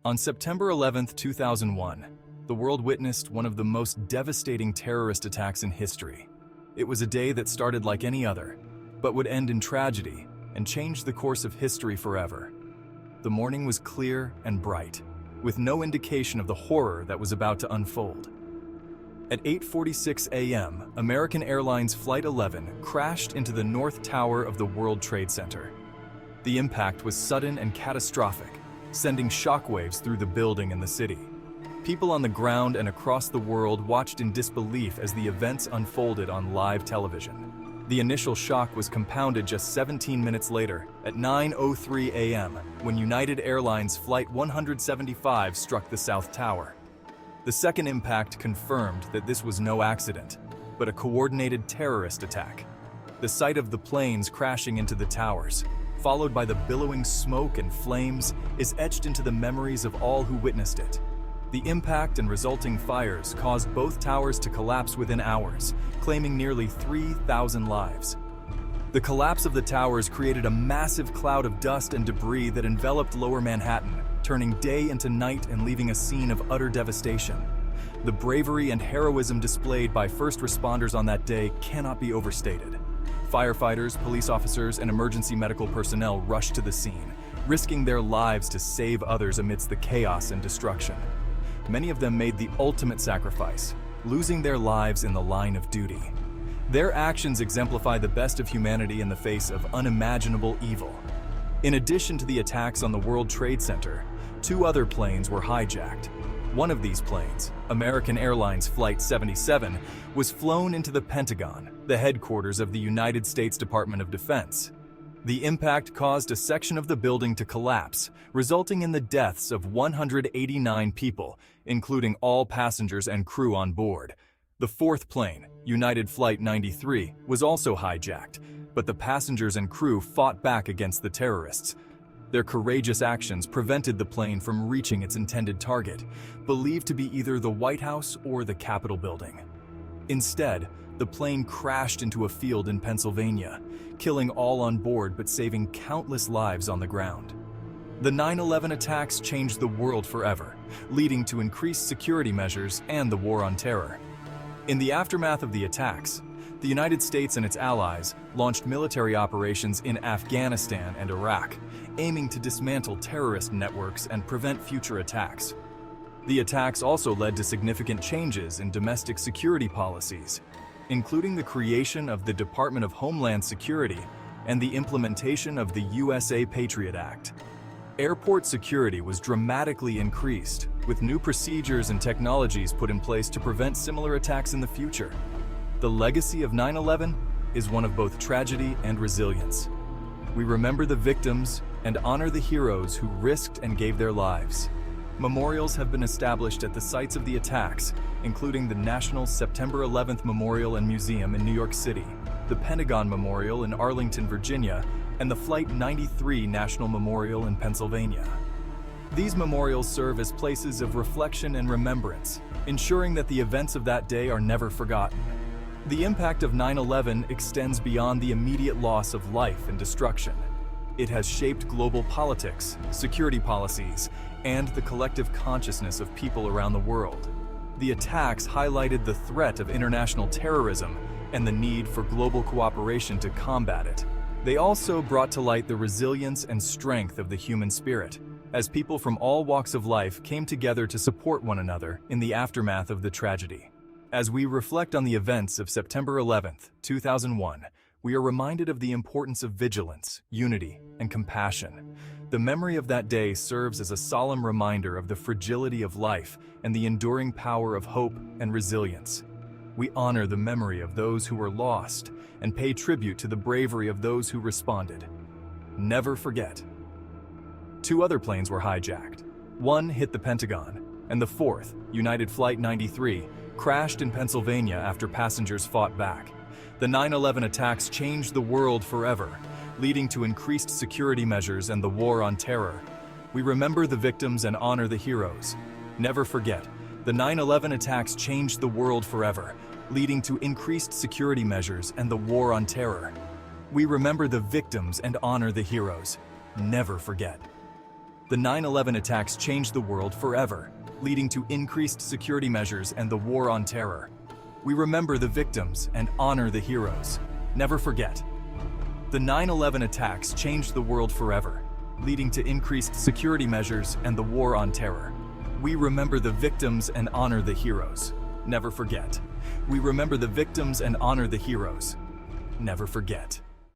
On September 11, 2001, the world witnessed one of the most devastating terrorist attacks in history. It was a day that started like any other, but would end in tragedy and change the course of history forever. The morning was clear and bright, with no indication of the horror that was about to unfold. At 8:46 a.m., American Airlines Flight 11 crashed into the North Tower of the World Trade Center. The impact was sudden and catastrophic, sending shockwaves through the building and the city. People on the ground and across the world watched in disbelief as the events unfolded on live television. The initial shock was compounded just 17 minutes later, at 9:03 a.m., when United Airlines Flight 175 struck the South Tower. The second impact confirmed that this was no accident, but a coordinated terrorist attack. The sight of the planes crashing into the towers, followed by the billowing smoke and flames, is etched into the memories of all who witnessed it. The impact and resulting fires caused both towers to collapse within hours, claiming nearly 3,000 lives. The collapse of the towers created a massive cloud of dust and debris that enveloped Lower Manhattan, turning day into night and leaving a scene of utter devastation. The bravery and heroism displayed by first responders on that day cannot be overstated. Firefighters, police officers, and emergency medical personnel rushed to the scene, risking their lives to save others amidst the chaos and destruction. Many of them made the ultimate sacrifice, losing their lives in the line of duty. Their actions exemplify the best of humanity in the face of unimaginable evil. In addition to the attacks on the World Trade Center, 2 other planes were hijacked. One of these planes, American Airlines Flight 77, was flown into the Pentagon, the headquarters of the United States Department of Defense. The impact caused a section of the building to collapse, resulting in the deaths of 189 people, including all passengers and crew on board. The 4th plane, United Flight 93, was also hijacked, but the passengers and crew fought back against the terrorists. Their courageous actions prevented the plane from reaching its intended target, believed to be either the White House or the Capitol building. Instead, the plane crashed into a field in Pennsylvania, killing all on board but saving countless lives on the ground. The 9/11 attacks changed the world forever, leading to increased security measures and the war on terror. In the aftermath of the attacks, the United States and its allies launched military operations in Afghanistan and Iraq, aiming to dismantle terrorist networks and prevent future attacks. The attacks also led to significant changes in domestic security policies, including the creation of the Department of Homeland Security and the implementation of the USA Patriot Act. Airport security was dramatically increased, with new procedures and technologies put in place to prevent similar attacks in the future. The legacy of 9/11 is one of both tragedy and resilience. We remember the victims and honor the heroes who risked and gave their lives. Memorials have been established at the sites of the attacks, including the National September 11th Memorial and Museum in New York City, the Pentagon Memorial in Arlington, Virginia, and the Flight 93 National Memorial in Pennsylvania. These memorials serve as places of reflection and remembrance, ensuring that the events of that day are never forgotten. The impact of 9/11 extends beyond the immediate loss of life and destruction. It has shaped global politics, security policies, and the collective consciousness of people around the world. The attacks highlighted the threat of international terrorism and the need for global cooperation to combat it. They also brought to light the resilience and strength of the human spirit, as people from all walks of life came together to support one another in the aftermath of the tragedy. As we reflect on the events of September 11th, 2001, we are reminded of the importance of vigilance, unity, and compassion. The memory of that day serves as a solemn reminder of the fragility of life and the enduring power of hope and resilience. We honor the memory of those who were lost and pay tribute to the bravery of those who responded. Never forget. 2 other planes were hijacked. One hit the Pentagon, and the 4th, United Flight 93, crashed in Pennsylvania after passengers fought back. The 9/11 attacks changed the world forever, leading to increased security measures and the war on terror. We remember the victims and honor the heroes. Never forget, the 9/11 attacks changed the world forever, leading to increased security measures and the war on terror. We remember the victims and honor the heroes. Never forget. The 9/11 attacks changed the world forever, leading to increased security measures and the war on terror. We remember the victims and honor the heroes. Never forget. The 9/11 attacks changed the world forever, leading to increased security measures and the war on terror. We remember the victims and honor the heroes. Never forget. We remember the victims and honor the heroes. Never forget.